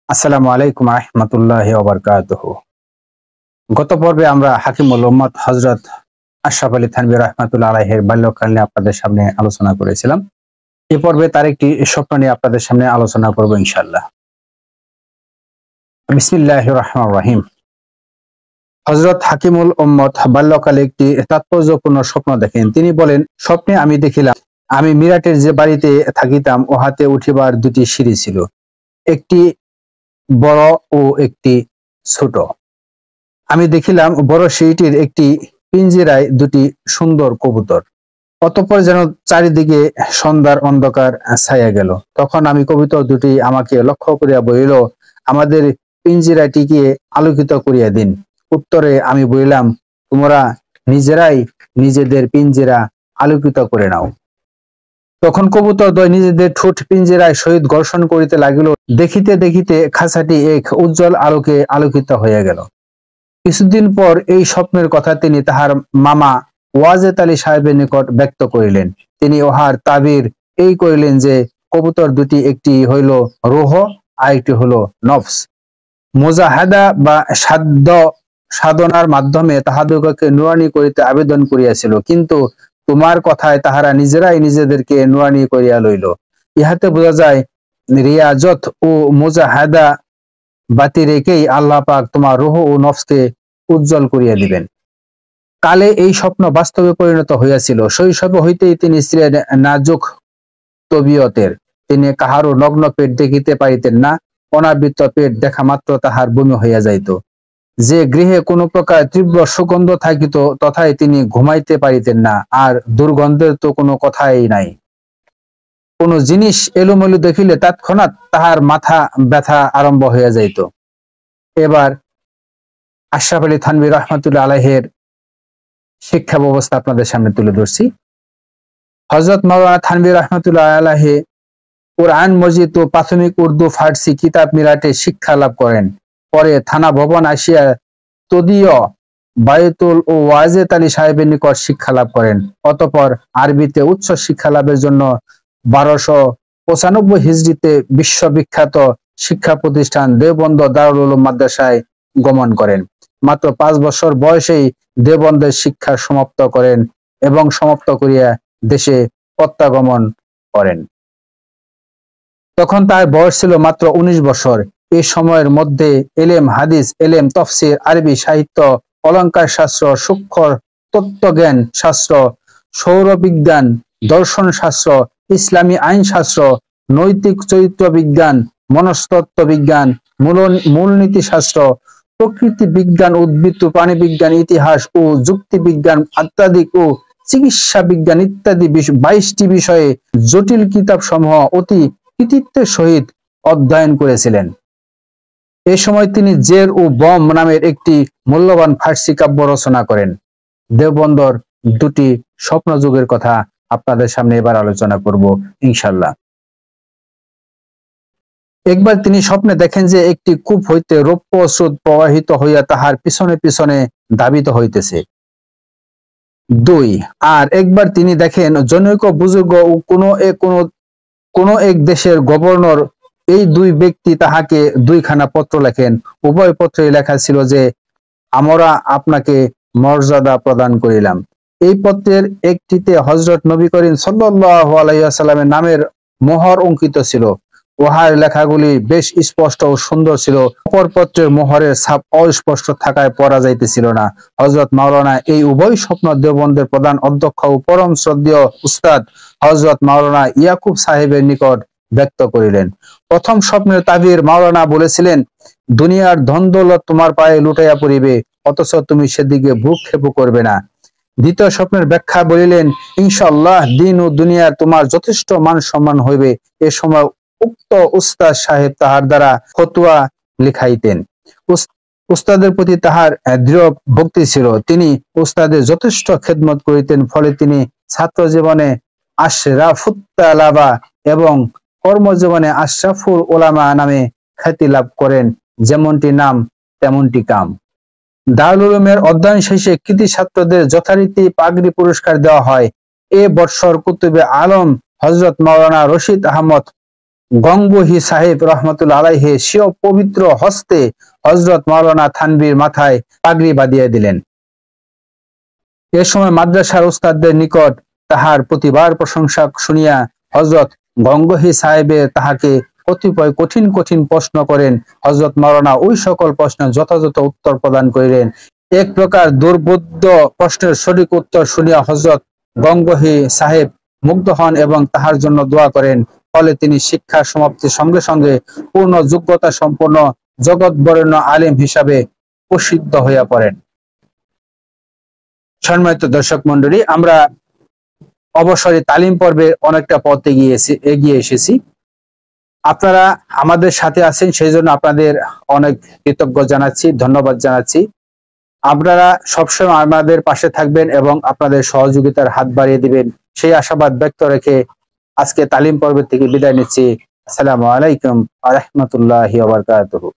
আসসালামু আলাইকুম রাহমাতুল্লাহি ওয়া বারাকাতুহু। গত পর্বে আমরা হাকিমুল উম্মত হযরত আশরাফ আলী থানভী রাহমাতুল্লাহ আলাইহির বাল্যকাল নিয়ে আপনাদের সামনে আলোচনা করেছিলাম। এই পর্বে তার একটি স্বপ্ন নিয়ে আপনাদের সামনে আলোচনা করব ইনশাআল্লাহ। বিসমিল্লাহির রহমানির রহিম। হযরত হাকিমুল উম্মত বাল্যকালে একটি তাৎপর্যপূর্ণ স্বপ্ন দেখেন। তিনি বলেন, স্বপ্নে আমি দেখিলাম আমি মিরাটের যে বাড়িতে থাকিতাম উহাতে উঠিবার দুটি সিঁড়ি ছিল, একটি বড় ও একটি ছোট। আমি দেখিলাম বড় সিঁড়িটির একটি পিঞ্জিরায় দুটি সুন্দর কবুতর। অতঃপর যেন চারিদিকে সন্ধ্যার অন্ধকার ছায়া গেল। তখন আমি কবুতর দুটি আমাকে লক্ষ্য করিয়া বলিল, আমাদের পিঞ্জিরাটিকে আলোকিত করিয়া দিন। উত্তরে আমি বলিলাম, তোমরা নিজেরাই নিজেদের পিঞ্জিরা আলোকিত করে নাও। তখন কবুতর দ্বয় নিজেদের ঠোঁট পিঞ্জিরায় সহিত ঘর্ষণ করিতে লাগিল। দেখিতে দেখিতে খাঁচাটি এক উজ্জ্বল আলোকে আলোকিত হইয়া গেল। কিছুদিন পর এই স্বপ্নের কথা তিনি তাহার মামা ওয়াজেদ আলী সাহেবের নিকট ব্যক্ত করিলেন। তিনি উহার তাবির এই করিলেন যে কবুতর দুটি, একটি হইল রূহ আর একটি হইল নফস, মুজাহাদা বা সাধনার মাধ্যমে তাহাদিগকে নুরানি করিতে আবেদন করিয়াছিল, কিন্তু তোমার কথায় তাহারা নিজেরাই নিজেদেরকে নুরানি করিয়া লইল। ইহাতে বোঝা যায় রিয়াজত ও মুজাহাদা বাতি রেখেই আল্লাহ পাক তোমার রূহ ও নফসকে উজ্জ্বল করিয়া দিবেন। কালে এই স্বপ্ন বাস্তবে পরিণত হইয়াছিল। শৈশবে হইতেই তিনি ছিলেন নাজুক তবিয়তের। তিনি কাহারও নগ্ন পেট দেখিতে পারিতেন না। অনাবৃত পেট দেখা মাত্র তাহার বমি হইয়া যাইত। যে গৃহে কোনো প্রকার তীব্র সুগন্ধ থাকিত তথায় তিনি ঘুমাইতে পারিতেন না। আর দুর্গন্ধের তো কোনো কথাই নাই। কোন জিনিস এলোমেলো দেখিলে তৎক্ষণাৎ তাহার মাথা ব্যথা আরম্ভ হইয়া যাইত। এবার আশরাফ আলী থানভী রাহমাতুল্লাহ আলাইহির শিক্ষা ব্যবস্থা আপনাদের সামনে তুলে ধরছি। হযরত মাওলানা থানভী রাহমাতুল্লাহ আলাইহি কুরআন মজিদ ও প্রাথমিক উর্দু ফার্সি কিতাব মিরাটে শিক্ষা লাভ করেন। পরে থানা ভবন আসিয়া তদীয় বায়তুল ও ওয়াজেদ আলী সাহেবের নিকট শিক্ষা লাভ করেন। অতঃপর আরবিতে উচ্চ শিক্ষা লাভের জন্য 1295 হিজরিতে বিশ্ববিখ্যাত শিক্ষা প্রতিষ্ঠান দেওবন্দ দারুল উলুম মাদ্রাসায় গমন করেন। মাত্র 5 বছর বয়সেই দেওবন্দের শিক্ষা সমাপ্ত করেন এবং সমাপ্ত করিয়া দেশে প্রত্যাগমন করেন। তখন তার বয়স ছিল মাত্র 19 বছর। এই সময়ের মধ্যে এলেম, হাদিস, এলেম, তফসির, আরবি সাহিত্য, অলঙ্কার শাস্ত্র, সূক্ষ্ম তত্ত্বজ্ঞান শাস্ত্র, সৌরবিজ্ঞান, দর্শন শাস্ত্র, ইসলামী আইন শাস্ত্র, নৈতিক চরিত্র বিজ্ঞান, মনস্তত্ত্ব বিজ্ঞান, মূলনীতি শাস্ত্র, প্রকৃতি বিজ্ঞান, উদ্ভিদ ও প্রাণী বিজ্ঞান, ইতিহাস ও যুক্তি বিজ্ঞান, আধ্যাত্মিক ও চিকিৎসা বিজ্ঞান ইত্যাদি 22টি বিষয়ে জটিল কিতাব সমূহ অতি কৃতিত্বের সহিত অধ্যয়ন করেছিলেন। এ সময় তিনি জের ও বম নামের একটি মূল্যবান ফার্সি কাব্য রচনা করেন। দেওবন্দর দুটি স্বপ্নযুগের কথা আপনাদের সামনে এবার আলোচনা করব ইনশাআল্লাহ। একবার তিনি স্বপ্নে দেখেন যে একটি কূপ হইতে রৌপ্য স্রোত প্রবাহিত হইয়া তাহার পিছনে পিছনে ধাবিত হইতেছে। 2, আর একবার তিনি দেখেন জনৈক বুজুর্গ ও কোন এক দেশের গভর্নর, এই দুই ব্যক্তি তাহাকে 2খানা পত্র লেখেন। উভয় পত্রে লেখা ছিল যে, আমরা আপনাকে মর্যাদা প্রদান করিলাম। এই পত্রের একটিতে হযরত নবী করিম সাল্লাল্লাহু আলাইহি ওয়াসাল্লামের নামের মোহর অঙ্কিত ছিল। উহার লেখাগুলি বেশ স্পষ্ট ও সুন্দর ছিল। অপর পত্রের মোহরের ছাপ অস্পষ্ট থাকায় পড়া যাইতেছিল না। হযরত মাওলানা এই উভয় স্বপ্ন দেওবন্দের প্রধান অধ্যক্ষ ও পরম শ্রদ্ধেয় উস্তাদ হযরত মাওলানা ইয়াকুব সাহেবের নিকট ব্যক্ত করিলেন। প্রথম স্বপ্নের তাবির মাওলানা বলেছিলেন, দুনিয়ার ধন দৌলত তোমার পায়ে লুটাইয়া পড়িবে, অথচ তুমি সেদিকে ভ্রূক্ষেপ করবে না। দ্বিতীয় স্বপ্নের ব্যাখ্যা বলিলেন, ইনশাআল্লাহ দিন ও দুনিয়ার তোমার যথেষ্ট মান সম্মান হইবে। এ সময় উক্ত উস্তাদ সাহেব তাহার দ্বারা ফতোয়া লিখাইতেন। উস্তাদের প্রতি তাহার দৃঢ় ভক্তি ছিল। তিনি উস্তাদের যথেষ্ট খেদমত করিতেন। ফলে তিনি ছাত্র জীবনে আশরাফুত তালাবা এবং কর্মজীবনে আশরাফুল উলামা নামে খ্যাতি লাভ করেন। যেমনটি নাম তেমনটি কাম। দারুল উলুমের অধ্যয়ন শেষে কৃতি ছাত্রদের যথারীতি পাগড়ি পুরস্কার দেওয়া হয়। এ বৎসর কুতুবে আলম হযরত মাওলানা রশিদ আহমদ গঙ্গোহী সাহেব রহমতুল্লাহ আলাইহি স্বীয় পবিত্র হস্তে হযরত মাওলানা থানভীর মাথায় পাগড়ি বাঁধিয়ে দিলেন। এ সময় মাদ্রাসার ওস্তাদদের নিকট তাহার প্রতিবার প্রশংসা শুনিয়া হযরত গঙ্গোহী সাহেবে তাহাকে কতিপয় কঠিন কঠিন প্রশ্ন করেন। হযরত মাওলানা ওই সকল প্রশ্নের যথাযথ উত্তর প্রদান করিলেন। এক প্রকার দুর্বোধ্য প্রশ্নের সঠিক উত্তর শুনিয়া হযরত গঙ্গোহী সাহেব মুগ্ধ হন এবং তাহার জন্য দোয়া করেন। ফলে তিনি শিক্ষার সমাপ্তির সঙ্গে সঙ্গে পূর্ণ যোগ্যতা সম্পন্ন জগৎ বরেণ্য আলেম হিসাবে প্রসিদ্ধ হইয়া পড়েন। সম্মানিত দর্শক মন্ডলী, আমরা অবসরে তালিম পর্বে অনেকটা পথ এগিয়ে এসেছি। আপনারা আমাদের সাথে আছেন, সেই জন্য আপনাদের অনেক কৃতজ্ঞ জানাচ্ছি, ধন্যবাদ জানাচ্ছি। আপনারা সবসময় আমাদের পাশে থাকবেন এবং আপনাদের সহযোগিতার হাত বাড়িয়ে দিবেন, সেই আশাবাদ ব্যক্ত রেখে আজকে তালিম পর্ব থেকে বিদায় নিচ্ছি। আসসালামু আলাইকুম ওয়া রাহমাতুল্লাহি ওয়া বারাকাতুহু।